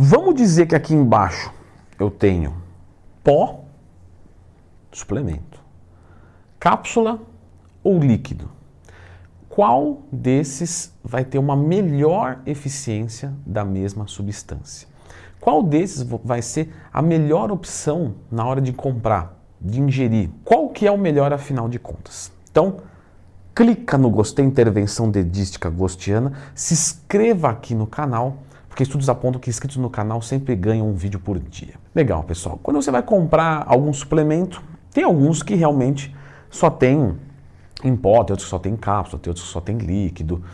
Vamos dizer que aqui embaixo eu tenho pó, suplemento, cápsula ou líquido. Qual desses vai ter uma melhor eficiência da mesma substância? Qual desses vai ser a melhor opção na hora de comprar, de ingerir? Qual que é o melhor afinal de contas? Então, clica no gostei, intervenção dedística gostiana, se inscreva aqui no canal, porque estudos apontam que inscritos no canal sempre ganham um vídeo por dia. Legal, pessoal. Quando você vai comprar algum suplemento, tem alguns que realmente só tem em pó, tem outros que só tem cápsula, tem outros que só tem líquido.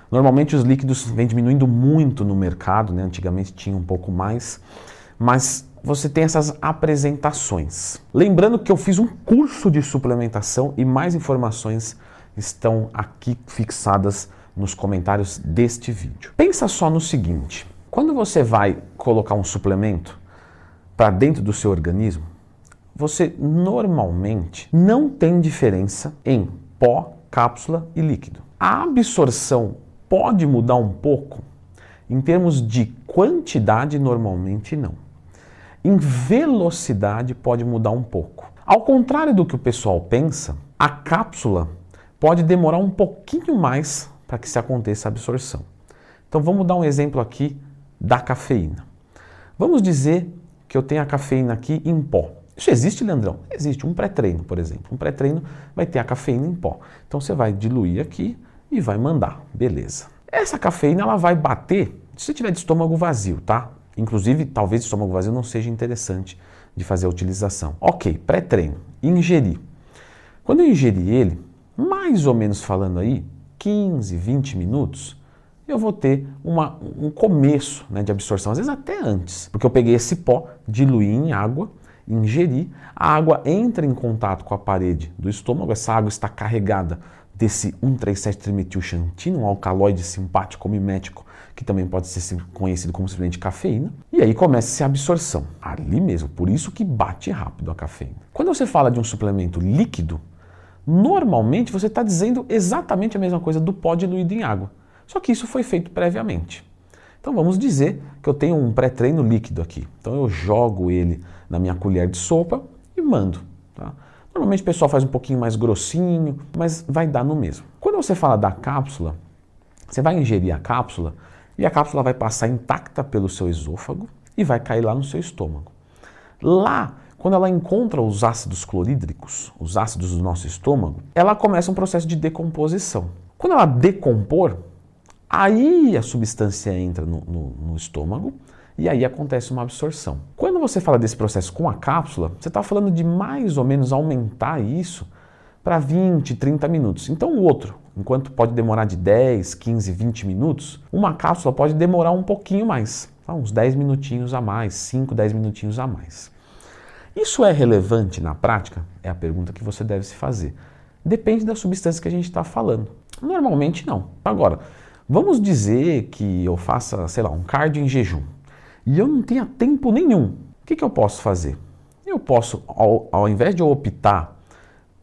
Normalmente os líquidos vêm diminuindo muito no mercado, né? Antigamente tinha um pouco mais, mas você tem essas apresentações. Lembrando que eu fiz um curso de suplementação e mais informações estão aqui fixadas nos comentários deste vídeo. Pensa só no seguinte, quando você vai colocar um suplemento para dentro do seu organismo, você normalmente não tem diferença em pó, cápsula e líquido. A absorção pode mudar um pouco, em termos de quantidade normalmente não. Em velocidade pode mudar um pouco. Ao contrário do que o pessoal pensa, a cápsula pode demorar um pouquinho mais para que se aconteça a absorção. Então vamos dar um exemplo aqui da cafeína. Vamos dizer que eu tenho a cafeína aqui em pó. Isso existe, Leandrão? Existe. Um pré-treino, por exemplo. Um pré-treino vai ter a cafeína em pó. Então você vai diluir aqui e vai mandar. Beleza. Essa cafeína ela vai bater se você tiver de estômago vazio, tá? Inclusive, talvez estômago vazio não seja interessante de fazer a utilização. Ok, pré-treino. Ingerir. Quando eu ingerir ele, mais ou menos falando aí, 15, 20 minutos, eu vou ter um começo, né, de absorção, às vezes até antes. Porque eu peguei esse pó, diluí em água, ingeri, a água entra em contato com a parede do estômago, essa água está carregada desse 1,3,7-trimetilxantina, um alcaloide simpático mimético, que também pode ser conhecido como simplesmente cafeína, e aí começa a absorção, ali mesmo, por isso que bate rápido a cafeína. Quando você fala de um suplemento líquido, normalmente você está dizendo exatamente a mesma coisa do pó diluído em água, só que isso foi feito previamente. Então vamos dizer que eu tenho um pré-treino líquido aqui. Então eu jogo ele na minha colher de sopa e mando. Tá? Normalmente o pessoal faz um pouquinho mais grossinho, mas vai dar no mesmo. Quando você fala da cápsula, você vai ingerir a cápsula e a cápsula vai passar intacta pelo seu esôfago e vai cair lá no seu estômago. Lá, quando ela encontra os ácidos clorídricos, os ácidos do nosso estômago, ela começa um processo de decomposição. Quando ela decompor, aí a substância entra no estômago e aí acontece uma absorção. Quando você fala desse processo com a cápsula, você está falando de mais ou menos aumentar isso para 20, 30 minutos. Então o outro, enquanto pode demorar de 10, 15, 20 minutos, uma cápsula pode demorar um pouquinho mais, tá? Uns 10 minutinhos a mais, 5, 10 minutinhos a mais. Isso é relevante na prática? É a pergunta que você deve se fazer. Depende da substância que a gente está falando. Normalmente não. Agora, vamos dizer que eu faça, sei lá, um cardio em jejum e eu não tenha tempo nenhum. O que eu posso fazer? Eu posso, ao invés de eu optar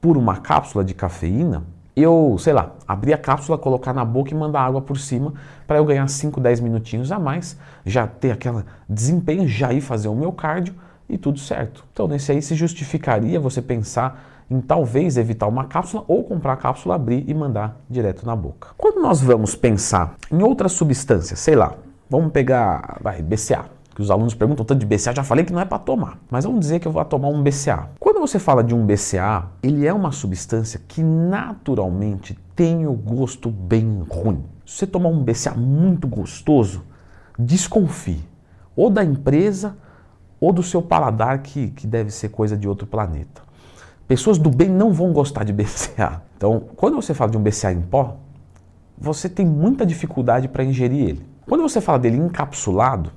por uma cápsula de cafeína, eu, sei lá, abrir a cápsula, colocar na boca e mandar água por cima para eu ganhar 5, 10 minutinhos a mais, já ter aquele desempenho, já ir fazer o meu cardio e tudo certo. Então, nesse aí se justificaria você pensar em talvez evitar uma cápsula ou comprar a cápsula, abrir e mandar direto na boca. Quando nós vamos pensar em outras substâncias, sei lá, vamos pegar BCA, que os alunos perguntam tanto de BCA, já falei que não é para tomar, mas vamos dizer que eu vou tomar um BCA. Quando você fala de um BCA, ele é uma substância que naturalmente tem o gosto bem ruim. Se você tomar um BCA muito gostoso, desconfie, ou da empresa ou do seu paladar que deve ser coisa de outro planeta. Pessoas do bem não vão gostar de BCA. Então, quando você fala de um BCA em pó, você tem muita dificuldade para ingerir ele. Quando você fala dele encapsulado,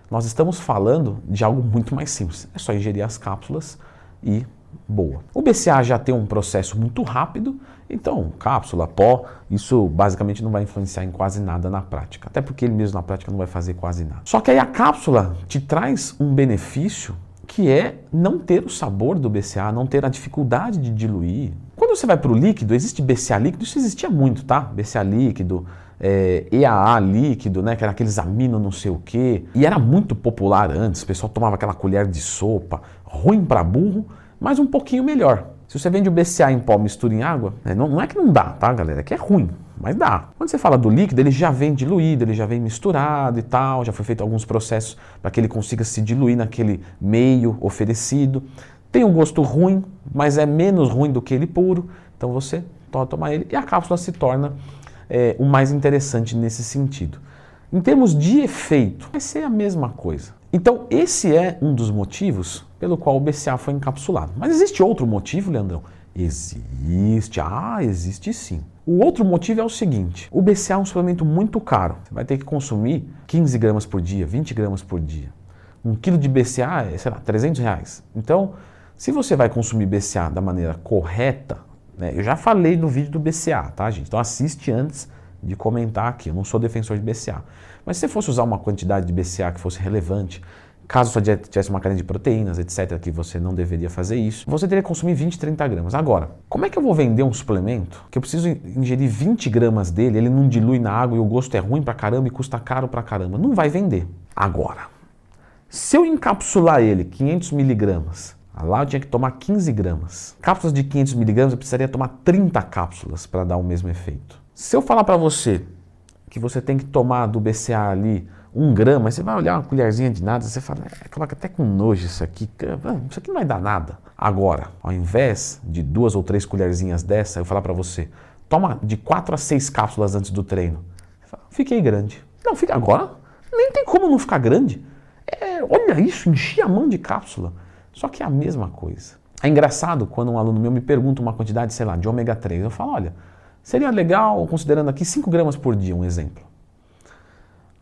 nós estamos falando de algo muito mais simples. É só ingerir as cápsulas e boa. O BCA já tem um processo muito rápido, então cápsula, pó, isso basicamente não vai influenciar em quase nada na prática. Até porque ele mesmo na prática não vai fazer quase nada. Só que aí a cápsula te traz um benefício que é não ter o sabor do BCA, não ter a dificuldade de diluir. Quando Quando você vai para o líquido, existe BCA líquido, isso existia muito, tá? BCA líquido, EAA líquido, né? Que era aqueles amino não sei o quê. E era muito popular antes, o pessoal tomava aquela colher de sopa, ruim para burro, mas um pouquinho melhor. Se você vende o BCA em pó, mistura em água, não é que não dá, tá, galera? É que é ruim, mas dá. Quando você fala do líquido, ele já vem diluído, ele já vem misturado e tal, já foi feito alguns processos para que ele consiga se diluir naquele meio oferecido. Tem um gosto ruim, mas é menos ruim do que ele puro, então você toma ele e a cápsula se torna o mais interessante nesse sentido. Em termos de efeito, vai ser a mesma coisa. Então esse é um dos motivos pelo qual o BCA foi encapsulado. Mas existe outro motivo, Leandrão? Existe sim. O outro motivo é o seguinte, o BCA é um suplemento muito caro. Você vai ter que consumir 15 gramas por dia, 20 gramas por dia. 1 quilo de BCA é, sei lá, R$300. Então, se você vai consumir BCA da maneira correta, né, eu já falei no vídeo do BCA, tá, gente? Então assiste antes de comentar aqui, eu não sou defensor de BCA. Mas se você fosse usar uma quantidade de BCA que fosse relevante, caso sua dieta tivesse uma carência de proteínas, etc., que você não deveria fazer isso, você teria que consumir 20, 30 gramas. Agora, como é que eu vou vender um suplemento que eu preciso ingerir 20 gramas dele, ele não dilui na água e o gosto é ruim pra caramba e custa caro pra caramba? Não vai vender. Agora, se eu encapsular ele 500 miligramas, lá eu tinha que tomar 15 gramas. Cápsulas de 500 miligramas eu precisaria tomar 30 cápsulas para dar o mesmo efeito. Se eu falar para você que você tem que tomar do BCA ali 1 grama, aí você vai olhar uma colherzinha de nada, você fala, coloca até com nojo isso aqui não vai dar nada. Agora, ao invés de 2 ou 3 colherzinhas dessa, eu falar para você, toma de 4 a 6 cápsulas antes do treino. Você fala, fiquei grande. Não, fica agora, nem tem como não ficar grande. Olha isso, enchi a mão de cápsula. Só que é a mesma coisa. É engraçado quando um aluno meu me pergunta uma quantidade, sei lá, de ômega 3. Eu falo, olha, seria legal, considerando aqui 5 gramas por dia, um exemplo.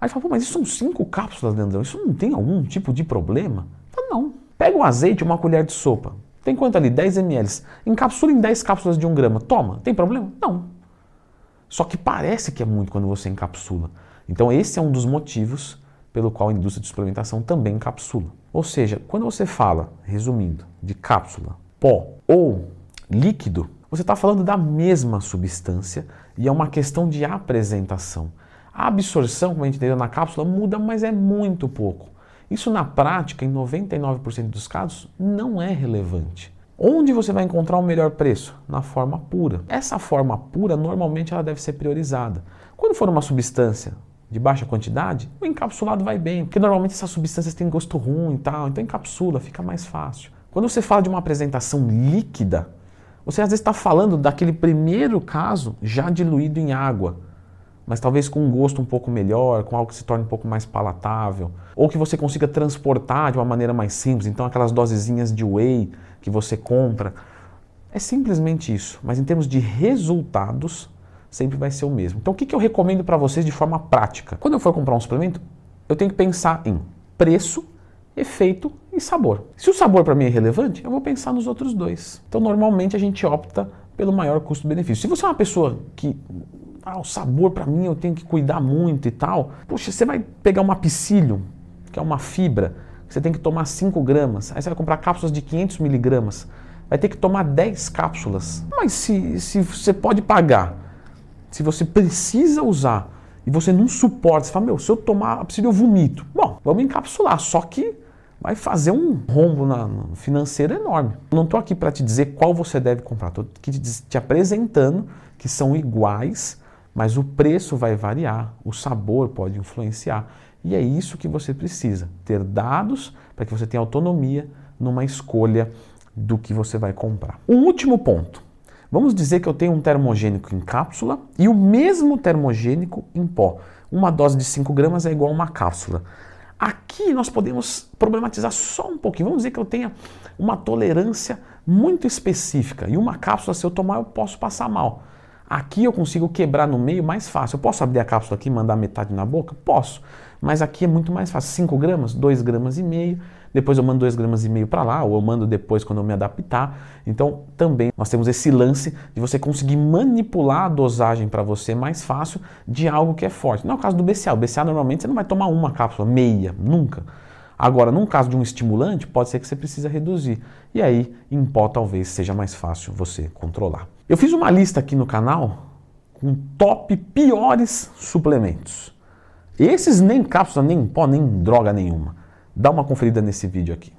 Aí fala, pô, mas isso são 5 cápsulas, Leandrão, isso não tem algum tipo de problema? Eu falo, não. Pega o azeite, uma colher de sopa. Tem quanto ali? 10 ml. Encapsula em 10 cápsulas de 1 grama. Toma, tem problema? Não. Só que parece que é muito quando você encapsula. Então esse é um dos motivos pelo qual a indústria de suplementação também encapsula. Ou seja, quando você fala, resumindo, de cápsula, pó ou líquido, você está falando da mesma substância e é uma questão de apresentação. A absorção, como a gente entendeu na cápsula, muda, mas é muito pouco. Isso na prática, em 99% dos casos, não é relevante. Onde você vai encontrar o melhor preço? Na forma pura. Essa forma pura, normalmente, ela deve ser priorizada. Quando for uma substância de baixa quantidade, o encapsulado vai bem, porque normalmente essas substâncias têm gosto ruim e tal, então encapsula, fica mais fácil. Quando você fala de uma apresentação líquida, você às vezes está falando daquele primeiro caso já diluído em água, mas talvez com um gosto um pouco melhor, com algo que se torne um pouco mais palatável, ou que você consiga transportar de uma maneira mais simples, então aquelas dosezinhas de whey que você compra. É simplesmente isso, mas em termos de resultados, sempre vai ser o mesmo. Então o que eu recomendo para vocês de forma prática? Quando eu for comprar um suplemento, eu tenho que pensar em preço, efeito e sabor. Se o sabor para mim é relevante, eu vou pensar nos outros dois. Então normalmente a gente opta pelo maior custo-benefício. Se você é uma pessoa que o sabor para mim eu tenho que cuidar muito e tal, poxa, você vai pegar uma psyllium, que é uma fibra, que você tem que tomar 5 gramas, aí você vai comprar cápsulas de 500 miligramas, vai ter que tomar 10 cápsulas. Mas se você pode pagar, se você precisa usar e você não suporta, você fala, meu, se eu tomar a psyllium eu vomito. Bom, vamos encapsular, só que vai fazer um rombo no financeiro enorme. Eu não estou aqui para te dizer qual você deve comprar, estou aqui te apresentando que são iguais, mas o preço vai variar, o sabor pode influenciar. E é isso que você precisa, ter dados para que você tenha autonomia numa escolha do que você vai comprar. Um último ponto. Vamos dizer que eu tenho um termogênico em cápsula e o mesmo termogênico em pó. Uma dose de 5 gramas é igual a uma cápsula. Aqui nós podemos problematizar só um pouquinho. Vamos dizer que eu tenha uma tolerância muito específica e uma cápsula, se eu tomar, eu posso passar mal. Aqui eu consigo quebrar no meio mais fácil. Eu posso abrir a cápsula aqui e mandar metade na boca? Posso. Mas aqui é muito mais fácil. 5 gramas, 2 gramas e meio. Depois eu mando 2 gramas e meio para lá, ou eu mando depois quando eu me adaptar. Então também nós temos esse lance de você conseguir manipular a dosagem para você mais fácil de algo que é forte. Não é o caso do BCA. O BCA normalmente você não vai tomar uma cápsula, meia, nunca. Agora, num caso de um estimulante, pode ser que você precisa reduzir. E aí, em pó, talvez seja mais fácil você controlar. Eu fiz uma lista aqui no canal com top piores suplementos. Esses nem cápsula, nem pó, nem droga nenhuma. Dá uma conferida nesse vídeo aqui.